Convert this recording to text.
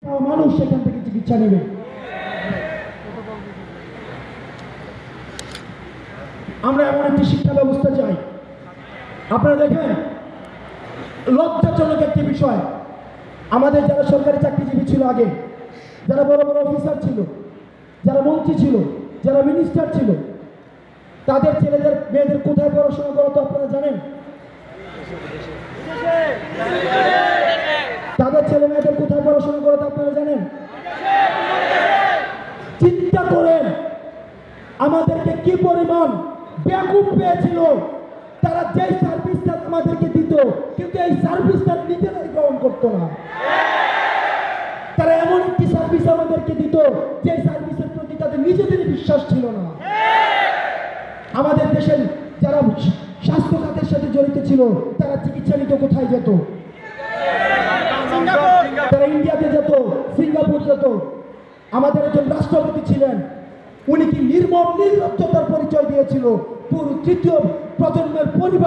মানুষ সেখান থেকে চিকিৎসা নেবে। আমরা এমন একটি শিক্ষা ব্যবস্থা চাই। আপনারা দেখেন, লজ্জাজনক একটি বিষয়, আমাদের যারা সরকারি চাকরিজীবী ছিল আগে, যারা বড় বড় অফিসার ছিল, যারা মন্ত্রী ছিল, যারা মিনিস্টার ছিল, তাদের ছেলেদের মেয়েদের কোথায় পড়াশোনা করতো আপনারা জানেন? তাদের ছেলে মেয়েদের কোথায় পড়াশোনা করতো আপনারা জানেন? চিন্তা করেন আমাদেরকে কি পরিমাণ বেকুব পেয়েছিল। তারা যেই সার্ভিসটা আমাদেরকে দিত, কিন্তু এই সার্ভিসটা নিজেরাই গ্রহণ করতো না। তারা এমন একটি সার্ভিস আমাদেরকে দিত যে সার্ভিসের প্রতি তাদের নিজেদেরই বিশ্বাস ছিল না। আমাদের দেশের যারা স্বাস্থ্য খাতের সাথে জড়িত ছিল তারা চিকিৎসা নিত কোথায় যেত? তারা ইন্ডিয়াতে যেত, সিঙ্গাপুর যেত। আমাদের একজন রাষ্ট্রপতি ছিলেন, উনি কি নির্মম নির্লজ্জতার পরিচয় দিয়েছিল পুরো তৃতীয় প্রজন্মের পরিবার